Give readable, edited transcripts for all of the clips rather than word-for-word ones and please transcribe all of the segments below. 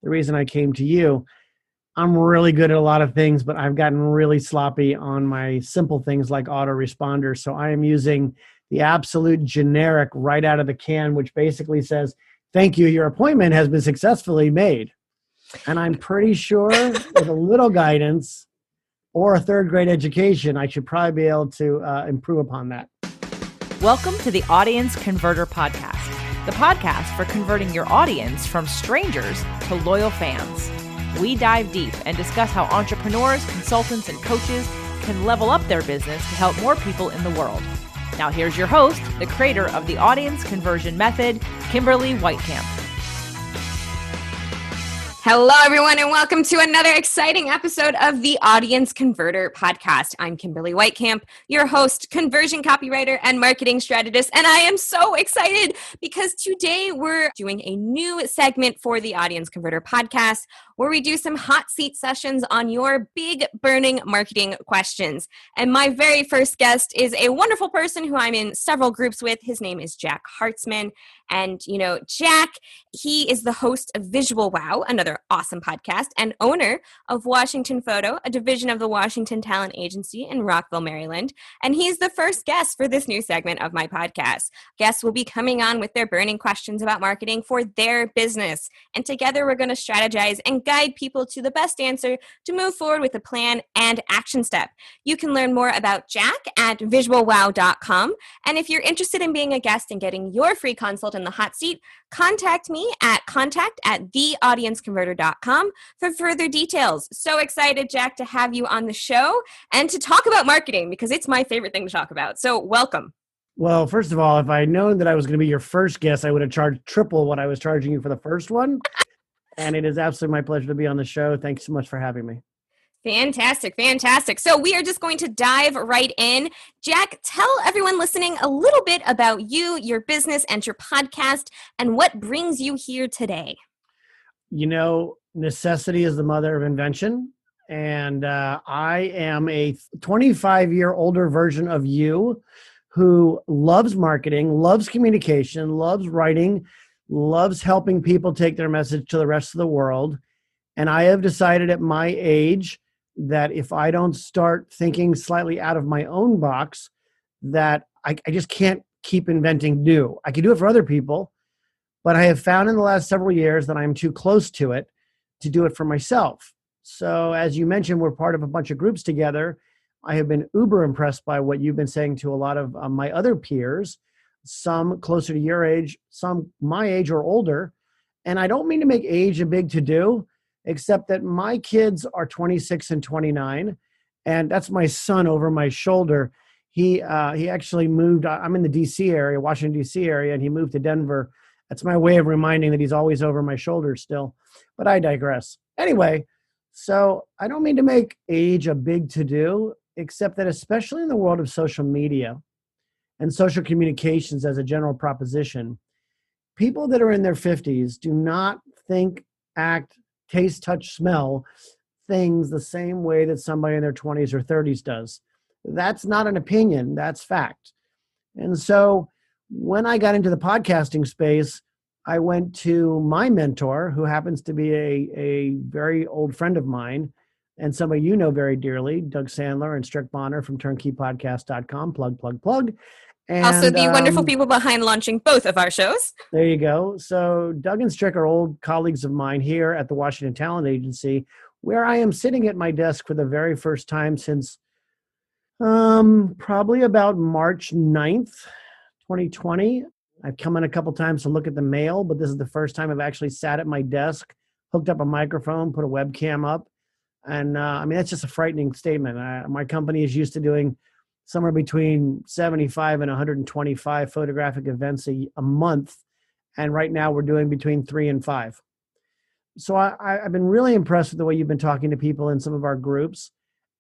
the reason I came to you. I'm really good at a lot of things, but I've gotten really sloppy on my simple things like autoresponders. So I am using the absolute generic right out of the can, which basically says, thank you, your appointment has been successfully made. And I'm pretty sure with a little guidance or a third grade education, I should probably be able to improve upon that. Welcome to the Audience Converter Podcast, the podcast for converting your audience from strangers to loyal fans. We dive deep and discuss how entrepreneurs, consultants, and coaches can level up their business to help more people in the world. Now here's your host, the creator of the Audience Conversion Method, Kimberly Whitecamp. Hello, everyone, and welcome to another exciting episode of the Audience Converter Podcast. I'm Kimberly Whitecamp, your host, conversion copywriter, and marketing strategist, and I am so excited because today we're doing a new segment for the Audience Converter Podcast where we do some hot seat sessions on your big burning marketing questions. And my very first guest is a wonderful person who I'm in several groups with. His name is Jack Hartzman. And, Jack, he is the host of Visual Wow, another awesome podcast, and owner of Washington Photo, a division of the Washington Talent Agency in Rockville, Maryland. And he's the first guest for this new segment of my podcast. Guests will be coming on with their burning questions about marketing for their business. And together we're going to strategize and guide people to the best answer to move forward with a plan and action step. You can learn more about Jack at visualwow.com. And if you're interested in being a guest and getting your free consult in the hot seat, contact me at contact@theaudienceconverter.com for further details. So excited, Jack, to have you on the show and to talk about marketing because it's my favorite thing to talk about. So welcome. Well, first of all, if I had known that I was going to be your first guest, I would have charged triple what I was charging you for the first one. And it is absolutely my pleasure to be on the show. Thanks so much for having me. Fantastic, fantastic. So we are just going to dive right in. Jack, tell everyone listening a little bit about you, your business, and your podcast, and what brings you here today. Necessity is the mother of invention. And I am a 25-year older version of you who loves marketing, loves communication, loves writing, loves helping people take their message to the rest of the world. And I have decided at my age that if I don't start thinking slightly out of my own box, that I just can't keep inventing new. I can do it for other people, but I have found in the last several years that I'm too close to it to do it for myself. So as you mentioned, we're part of a bunch of groups together. I have been uber impressed by what you've been saying to a lot of my other peers, some closer to your age, some my age or older. And I don't mean to make age a big to-do, except that my kids are 26 and 29, and that's my son over my shoulder. He actually moved. I'm in the D.C. area, Washington, D.C. area, and he moved to Denver. That's my way of reminding that he's always over my shoulder still, but I digress. Anyway, so I don't mean to make age a big to-do, except that especially in the world of social media and social communications as a general proposition, people that are in their 50s do not think, act, taste, touch, smell things the same way that somebody in their 20s or 30s does. That's not an opinion, that's fact. And so when I got into the podcasting space, I went to my mentor, who happens to be a very old friend of mine, and somebody you know very dearly, Doug Sandler and Strick Bonner from turnkeypodcast.com, plug. And, also the wonderful people behind launching both of our shows. There you go. So Doug and Strick are old colleagues of mine here at the Washington Talent Agency, where I am sitting at my desk for the very first time since probably about March 9th, 2020. I've come in a couple times to look at the mail, but this is the first time I've actually sat at my desk, hooked up a microphone, put a webcam up. And that's just a frightening statement. My company is used to doing somewhere between 75 and 125 photographic events a month. And right now we're doing between 3 and 5. So I've been really impressed with the way you've been talking to people in some of our groups.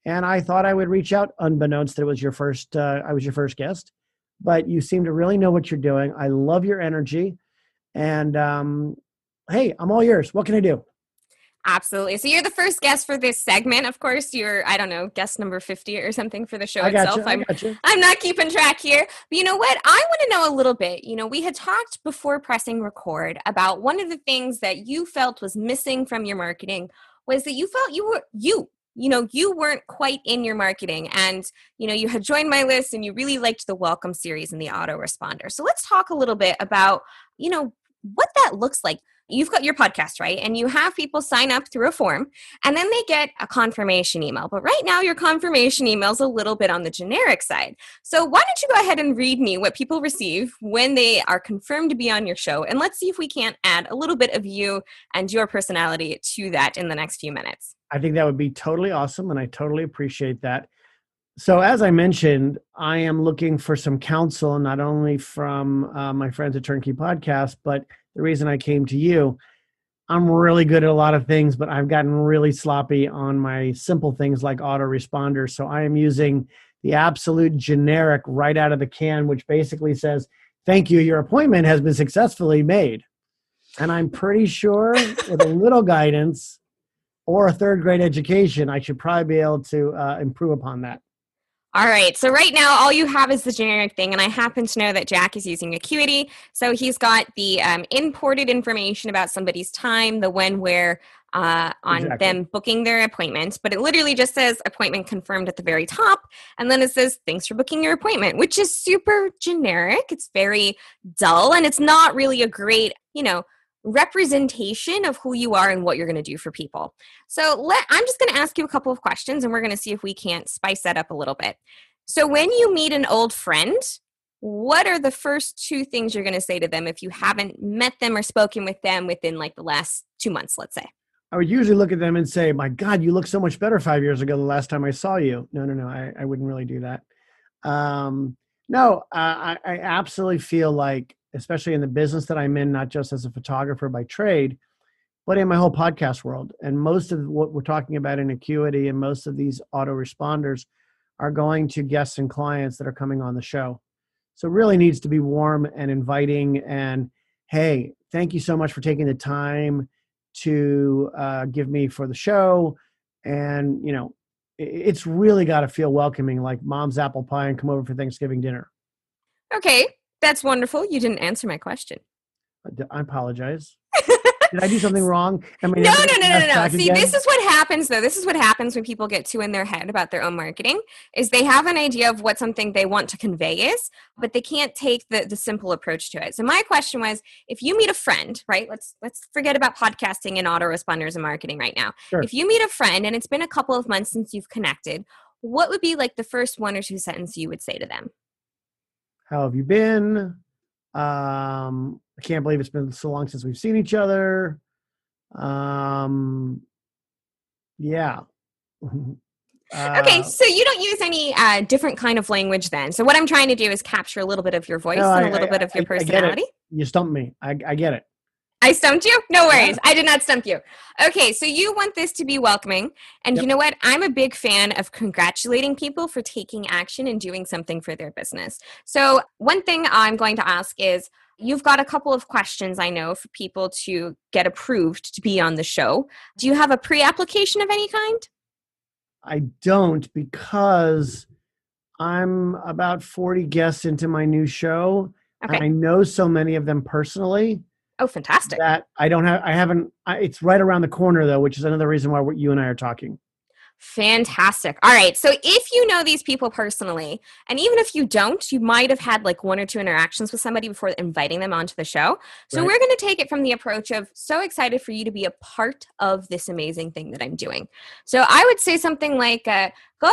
And I thought I would reach out unbeknownst that it was I was your first guest, but you seem to really know what you're doing. I love your energy. And hey, I'm all yours. What can I do? Absolutely. So you're the first guest for this segment. Of course, you're, I don't know, guest number 50 or something for the show I got itself. you. I got you. I'm not keeping track here. But you know what? I want to know a little bit. We had talked before pressing record about one of the things that you felt was missing from your marketing was that you felt you weren't quite in your marketing, and you had joined my list and you really liked the welcome series and the autoresponder. So let's talk a little bit about what that looks like. You've got your podcast, right? And you have people sign up through a form and then they get a confirmation email. But right now your confirmation email is a little bit on the generic side. So why don't you go ahead and read me what people receive when they are confirmed to be on your show? And let's see if we can't add a little bit of you and your personality to that in the next few minutes. I think that would be totally awesome, and I totally appreciate that. So as I mentioned, I am looking for some counsel, not only from my friends at Turnkey Podcast, but the reason I came to you, I'm really good at a lot of things, but I've gotten really sloppy on my simple things like autoresponders. So I am using the absolute generic right out of the can, which basically says, thank you, your appointment has been successfully made. And I'm pretty sure with a little guidance or a third grade education, I should probably be able to improve upon that. All right. So right now, all you have is the generic thing. And I happen to know that Jack is using Acuity. So he's got the imported information about somebody's time, the when, where, on Exactly. them booking their appointment. But it literally just says appointment confirmed at the very top. And then it says, thanks for booking your appointment, which is super generic. It's very dull. And it's not really a great, representation of who you are and what you're going to do for people. So I'm just going to ask you a couple of questions and we're going to see if we can't spice that up a little bit. So when you meet an old friend, what are the first two things you're going to say to them if you haven't met them or spoken with them within like the last 2 months, let's say? I would usually look at them and say, my God, you look so much better 5 years ago the last time I saw you. No, I wouldn't really do that. I absolutely feel like, especially in the business that I'm in, not just as a photographer by trade, but in my whole podcast world. And most of what we're talking about in Acuity and most of these autoresponders are going to guests and clients that are coming on the show. So it really needs to be warm and inviting and, hey, thank you so much for taking the time to give me for the show. And, it's really got to feel welcoming, like mom's apple pie and come over for Thanksgiving dinner. Okay, that's wonderful. You didn't answer my question. I apologize. Did I do something wrong? No. See, again? This is what happens, though. This is what happens when people get too in their head about their own marketing, is they have an idea of what something they want to convey is, but they can't take the simple approach to it. So my question was, if you meet a friend, right? Let's forget about podcasting and autoresponders and marketing right now. Sure. If you meet a friend and it's been a couple of months since you've connected, what would be like the first one or two sentences you would say to them? How have you been? I can't believe it's been so long since we've seen each other. Yeah. Okay, so you don't use any different kind of language then. So what I'm trying to do is capture a little bit of your voice and a little bit of your personality. You stumped me. I get it. I stumped you? No worries. I did not stump you. Okay, so you want this to be welcoming. And You know what? I'm a big fan of congratulating people for taking action and doing something for their business. So one thing I'm going to ask is, you've got a couple of questions, I know, for people to get approved to be on the show. Do you have a pre-application of any kind? I don't, because I'm about 40 guests into my new show. Okay. And I know so many of them personally. Oh, fantastic. That it's right around the corner though, which is another reason why you and I are talking. Fantastic. All right. So if you know these people personally, and even if you don't, you might have had like one or two interactions with somebody before inviting them onto the show. So We're going to take it from the approach of so excited for you to be a part of this amazing thing that I'm doing. So I would say something like, go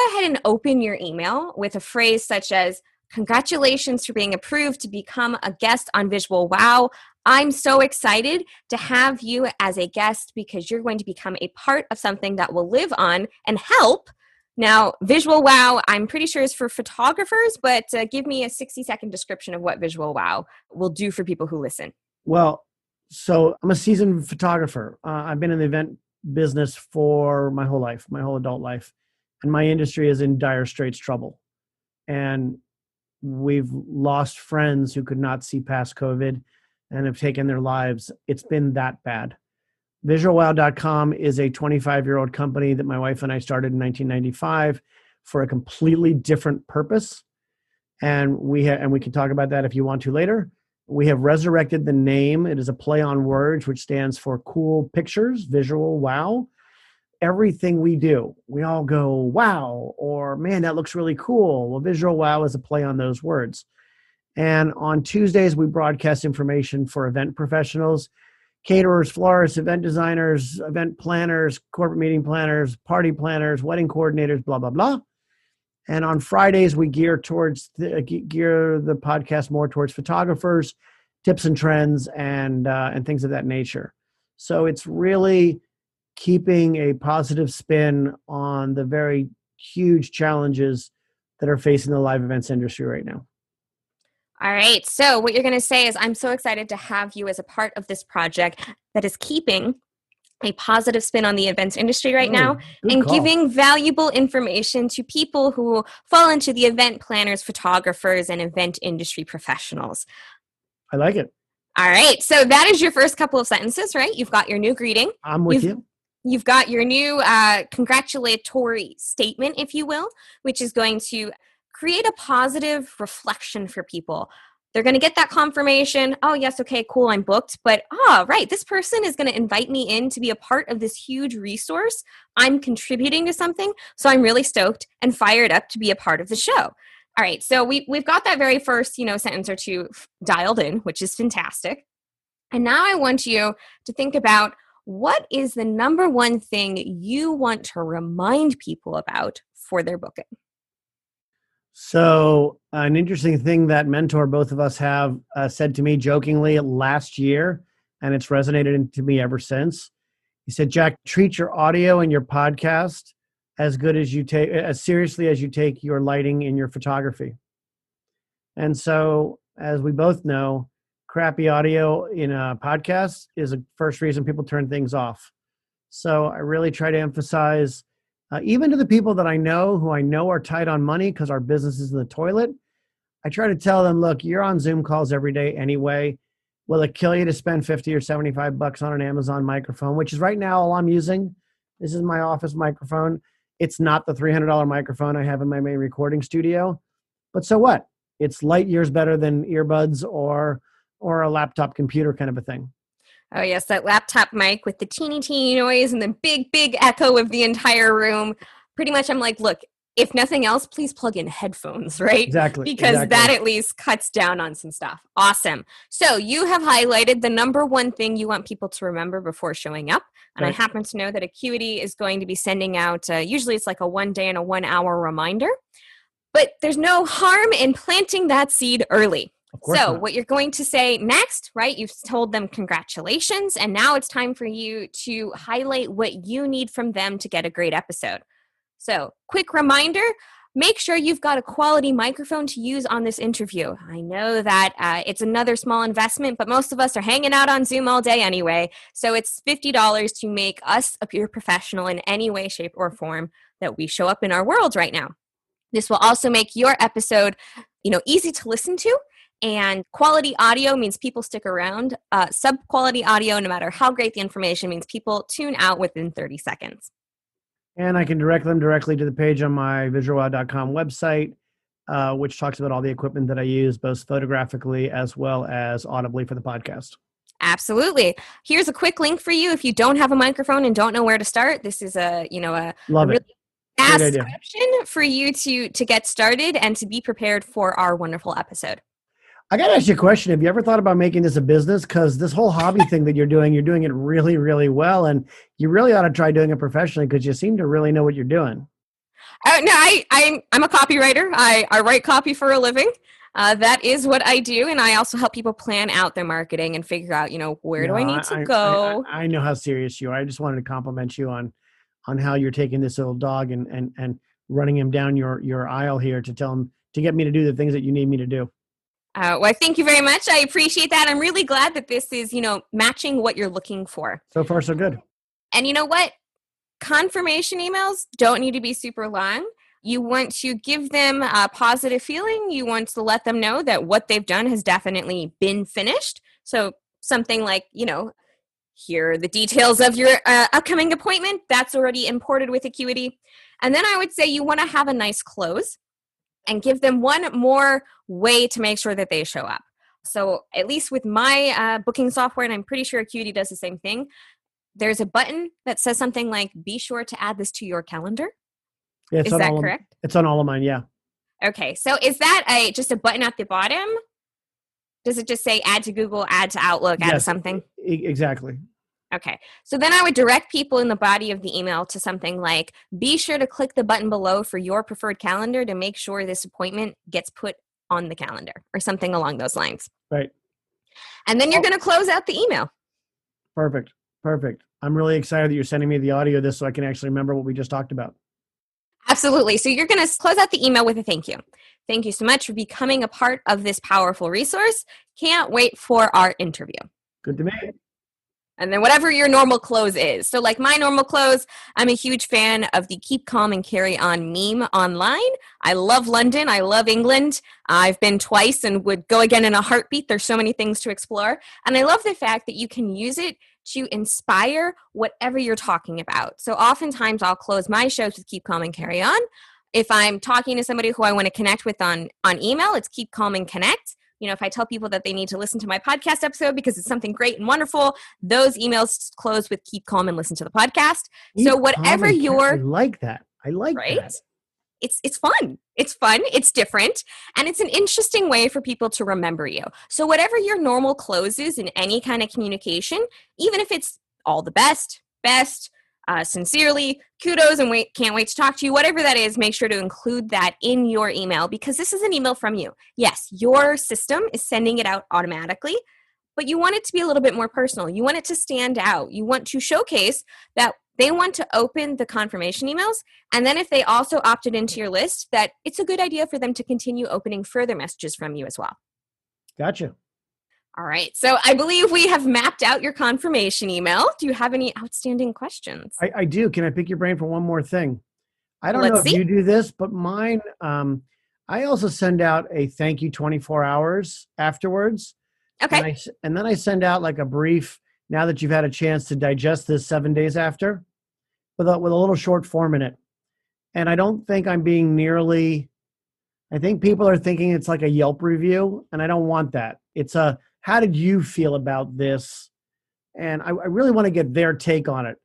ahead and open your email with a phrase such as, congratulations for being approved to become a guest on Visual Wow. I'm so excited to have you as a guest because you're going to become a part of something that will live on and help. Now, Visual Wow, I'm pretty sure is for photographers, but give me a 60-second description of what Visual Wow will do for people who listen. Well, so I'm a seasoned photographer. I've been in the event business for my whole life, my whole adult life, and my industry is in dire straits trouble. And we've lost friends who could not see past COVID and have taken their lives. It's been that bad. visualwow.com is a 25-year-old company that my wife and I started in 1995 for a completely different purpose. And we can talk about that if you want to later. We have resurrected the name. It is a play on words, which stands for cool pictures, visual wow. Everything we do, we all go, wow, or man, that looks really cool. Well, visual wow is a play on those words. And on Tuesdays, we broadcast information for event professionals, caterers, florists, event designers, event planners, corporate meeting planners, party planners, wedding coordinators, blah, blah, blah. And on Fridays, we gear the podcast more towards photographers, tips and trends, and things of that nature. So it's really keeping a positive spin on the very huge challenges that are facing the live events industry right now. All right. So what you're going to say is, I'm so excited to have you as a part of this project that is keeping a positive spin on the events industry right now and giving valuable information to people who fall into the event planners, photographers, and event industry professionals. I like it. All right. So that is your first couple of sentences, right? You've got your new greeting. I'm with you. You've got your new congratulatory statement, if you will, which is going to create a positive reflection for people. They're going to get that confirmation. Oh, yes. Okay, cool. I'm booked. But, right. This person is going to invite me in to be a part of this huge resource. I'm contributing to something. So I'm really stoked and fired up to be a part of the show. All right. So we've got that very first, sentence or two dialed in, which is fantastic. And now I want you to think about, what is the number one thing you want to remind people about for their booking? So an interesting thing that mentor both of us have said to me jokingly last year, and it's resonated to me ever since. He said, Jack, treat your audio and your podcast as seriously as you take your lighting in your photography. And so, as we both know, crappy audio in a podcast is the first reason people turn things off. So I really try to emphasize, even to the people that I know who I know are tight on money because our business is in the toilet, I try to tell them, look, you're on Zoom calls every day anyway. Will it kill you to spend $50 or $75 on an Amazon microphone, which is right now all I'm using? This is my office microphone. It's not the $300 microphone I have in my main recording studio. But so what? It's light years better than earbuds or a laptop computer kind of a thing. Oh, yes, that laptop mic with the teeny noise and the big echo of the entire room. Pretty much I'm like, look, if nothing else, please plug in headphones, right? Exactly. Because that at least cuts down on some stuff. Awesome. So you have highlighted the number one thing you want people to remember before showing up. And right. I happen to know that Acuity is going to be sending out, usually it's like a 1 day and a 1 hour reminder. But there's no harm in planting that seed early. So what you're going to say next, right? You've told them congratulations, and now it's time for you to highlight what you need from them to get a great episode. So quick reminder, make sure you've got a quality microphone to use on this interview. I know that it's another small investment, but most of us are hanging out on Zoom all day anyway. So it's $50 to make us appear professional in any way, shape, or form that we show up in our world right now. This will also make your episode, easy to listen to. And quality audio means people stick around. Sub-quality audio, no matter how great the information, means people tune out within 30 seconds. And I can direct them directly to the page on my visualwow.com website, which talks about all the equipment that I use, both photographically as well as audibly for the podcast. Absolutely. Here's a quick link for you if you don't have a microphone and don't know where to start. This is a really fast description for you to get started and to be prepared for our wonderful episode. I got to ask you a question. Have you ever thought about making this a business? Because this whole hobby thing that you're doing it really, really well. And you really ought to try doing it professionally because you seem to really know what you're doing. No, I'm a copywriter. I write copy for a living. That is what I do. And I also help people plan out their marketing and figure out, where do I need to go? I know how serious you are. I just wanted to compliment you on how you're taking this little dog and running him down your aisle here to tell him to get me to do the things that you need me to do. Well, thank you very much. I appreciate that. I'm really glad that this is, matching what you're looking for. So far, so good. And you know what? Confirmation emails don't need to be super long. You want to give them a positive feeling. You want to let them know that what they've done has definitely been finished. So something like, here are the details of your upcoming appointment. That's already imported with Acuity. And then I would say you want to have a nice close and give them one more way to make sure that they show up. So at least with my booking software, and I'm pretty sure Acuity does the same thing, there's a button that says something like, be sure to add this to your calendar. Yeah, is that correct? It's on all of mine, yeah. Okay, so is that just a button at the bottom? Does it just say add to Google, add to Outlook, add to something? Exactly. Okay, so then I would direct people in the body of the email to something like, be sure to click the button below for your preferred calendar to make sure this appointment gets put on the calendar, or something along those lines. Right. And then you're going to close out the email. Perfect. I'm really excited that you're sending me the audio of this so I can actually remember what we just talked about. Absolutely. So you're going to close out the email with a thank you. Thank you so much for becoming a part of this powerful resource. Can't wait for our interview. Good to me. And then whatever your normal close is. So like my normal close, I'm a huge fan of the Keep Calm and Carry On meme online. I love London. I love England. I've been twice and would go again in a heartbeat. There's so many things to explore. And I love the fact that you can use it to inspire whatever you're talking about. So oftentimes I'll close my shows with Keep Calm and Carry On. If I'm talking to somebody who I want to connect with on email, it's Keep Calm and Connect. You know, if I tell people that they need to listen to my podcast episode because it's something great and wonderful, those emails close with Keep Calm and listen to the podcast. So whatever your... I like that. I like that. It's fun. It's fun. It's different. And it's an interesting way for people to remember you. So whatever your normal close is in any kind of communication, even if it's all the best, sincerely, kudos, and can't wait to talk to you, whatever that is, make sure to include that in your email, because this is an email from you. Yes, your system is sending it out automatically, but you want it to be a little bit more personal. You want it to stand out. You want to showcase that they want to open the confirmation emails, and then if they also opted into your list, that it's a good idea for them to continue opening further messages from you as well. Gotcha. All right. So I believe we have mapped out your confirmation email. Do you have any outstanding questions? I do. Can I pick your brain for one more thing? I don't know if you do this, but mine, I also send out a thank you 24 hours afterwards. Okay. And then I send out like a brief, now that you've had a chance to digest this 7 days after, with a little short form in it. And I don't think I'm being I think people are thinking it's like a Yelp review, and I don't want that. It's how did you feel about this? And I really want to get their take on it.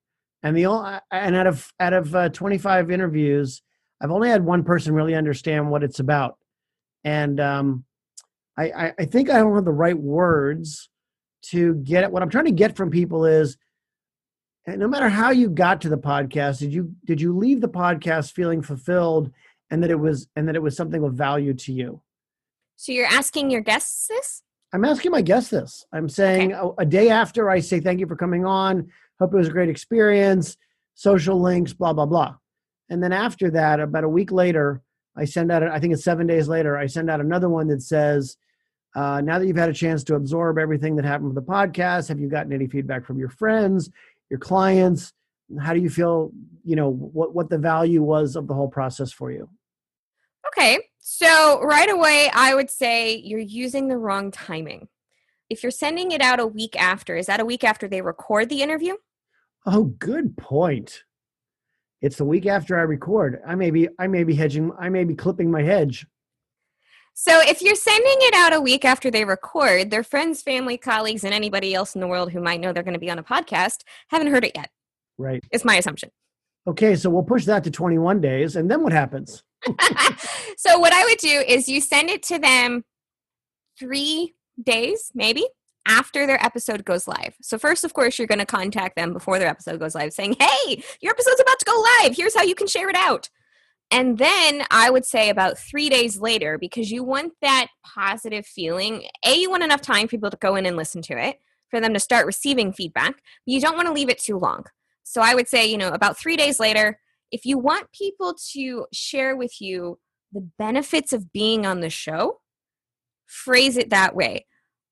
And out of 25 interviews, I've only had one person really understand what it's about. And I think I don't have the right words to get it. What I'm trying to get from people is, no matter how you got to the podcast, did you leave the podcast feeling fulfilled and that it was something of value to you? So you're asking your guests this? I'm asking my guests this. I'm saying a day after I say, thank you for coming on. Hope it was a great experience. Social links, blah, blah, blah. And then after that, about a week later, I send out, I think it's 7 days later, I send out another one that says, now that you've had a chance to absorb everything that happened with the podcast, have you gotten any feedback from your friends, your clients? How do you feel, what the value was of the whole process for you? Okay. So right away, I would say you're using the wrong timing. If you're sending it out a week after, is that a week after they record the interview? Oh, good point. It's the week after I record. I may be clipping my hedge. So if you're sending it out a week after they record, their friends, family, colleagues, and anybody else in the world who might know they're going to be on a podcast haven't heard it yet. Right. It's my assumption. Okay, so we'll push that to 21 days, and then what happens? So what I would do is you send it to them 3 days, maybe, after their episode goes live. So first, of course, you're going to contact them before their episode goes live saying, hey, your episode's about to go live. Here's how you can share it out. And then I would say about 3 days later, because you want that positive feeling, you want enough time for people to go in and listen to it, for them to start receiving feedback, but you don't want to leave it too long. So I would say, about 3 days later, if you want people to share with you the benefits of being on the show, phrase it that way.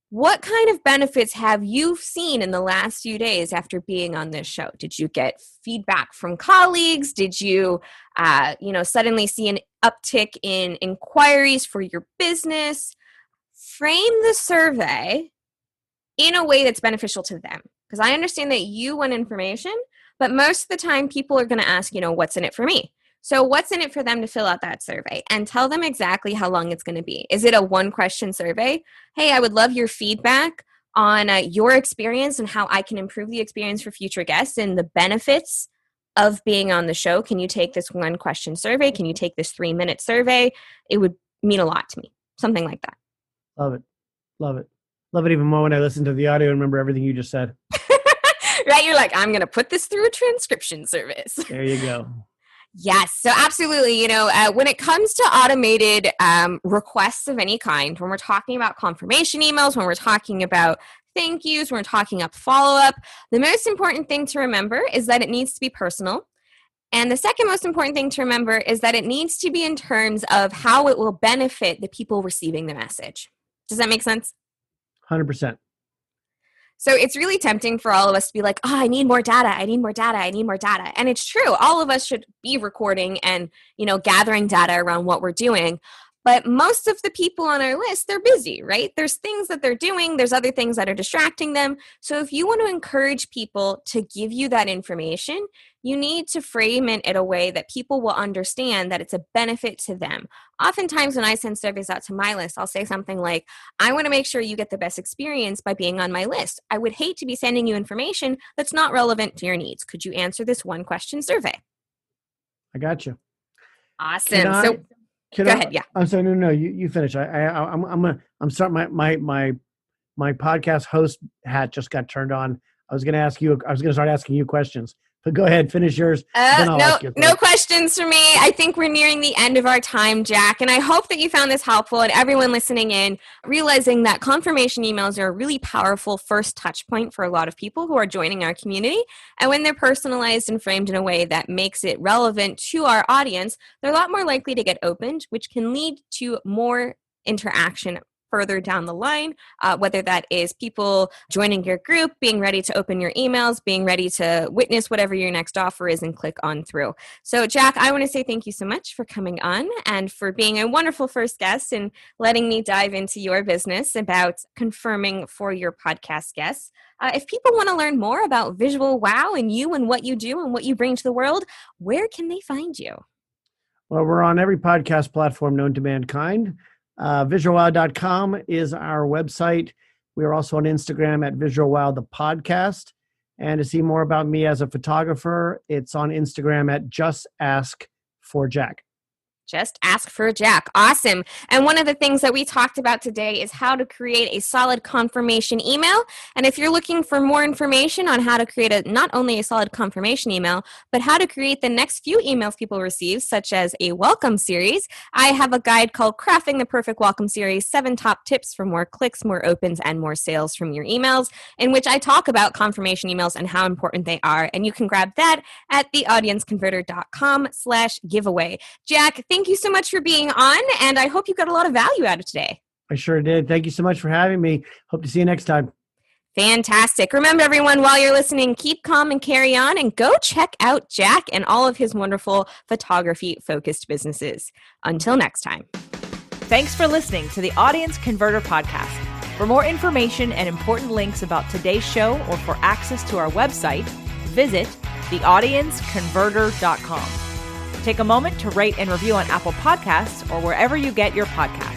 What kind of benefits have you seen in the last few days after being on this show? Did you get feedback from colleagues? Did you, suddenly see an uptick in inquiries for your business? Frame the survey in a way that's beneficial to them. Because I understand that you want information, but most of the time people are going to ask, what's in it for me? So what's in it for them to fill out that survey? And tell them exactly how long it's going to be. Is it a 1-question survey? Hey, I would love your feedback on your experience and how I can improve the experience for future guests and the benefits of being on the show. Can you take this 1-question survey? Can you take this 3-minute survey? It would mean a lot to me. Something like that. Love it. Love it. Love it even more when I listen to the audio and remember everything you just said. Right? You're like, I'm going to put this through a transcription service. There you go. Yes. So absolutely, when it comes to automated requests of any kind, when we're talking about confirmation emails, when we're talking about thank yous, when we're talking about follow-up, the most important thing to remember is that it needs to be personal. And the second most important thing to remember is that it needs to be in terms of how it will benefit the people receiving the message. Does that make sense? 100%. So it's really tempting for all of us to be like, I need more data. I need more data. I need more data. And it's true. All of us should be recording and, gathering data around what we're doing. But most of the people on our list, they're busy, right? There's things that they're doing. There's other things that are distracting them. So if you want to encourage people to give you that information, you need to frame it in a way that people will understand that it's a benefit to them. Oftentimes when I send surveys out to my list, I'll say something like, I want to make sure you get the best experience by being on my list. I would hate to be sending you information that's not relevant to your needs. Could you answer this 1-question survey? I got you. Awesome. Go ahead. Yeah. I'm sorry. No. You finish. I'm starting my podcast host hat just got turned on. I was going to start asking you questions, but go ahead, finish yours. No questions for me. I think we're nearing the end of our time, Jack. And I hope that you found this helpful and everyone listening in, realizing that confirmation emails are a really powerful first touch point for a lot of people who are joining our community. And when they're personalized and framed in a way that makes it relevant to our audience, they're a lot more likely to get opened, which can lead to more interaction further down the line, whether that is people joining your group, being ready to open your emails, being ready to witness whatever your next offer is and click on through. So Jack, I want to say thank you so much for coming on and for being a wonderful first guest and letting me dive into your business about confirming for your podcast guests. If people want to learn more about Visual Wow and you and what you do and what you bring to the world, where can they find you? Well, we're on every podcast platform known to mankind. VisualWow.com is our website. We are also on Instagram at VisualWow the podcast. And to see more about me as a photographer, it's on Instagram at Just Ask for Jack. Just ask for Jack. Awesome. And one of the things that we talked about today is how to create a solid confirmation email. And if you're looking for more information on how to create not only a solid confirmation email, but how to create the next few emails people receive, such as a welcome series, I have a guide called Crafting the Perfect Welcome Series, 7 top tips for more clicks, more opens, and more sales from your emails, in which I talk about confirmation emails and how important they are. And you can grab that at theaudienceconverter.com/giveaway. Jack, thank you so much for being on, and I hope you got a lot of value out of today. I sure did. Thank you so much for having me. Hope to see you next time. Fantastic. Remember, everyone, while you're listening, keep calm and carry on, and go check out Jack and all of his wonderful photography-focused businesses. Until next time. Thanks for listening to the Audience Converter Podcast. For more information and important links about today's show or for access to our website, visit theaudienceconverter.com. Take a moment to rate and review on Apple Podcasts or wherever you get your podcasts.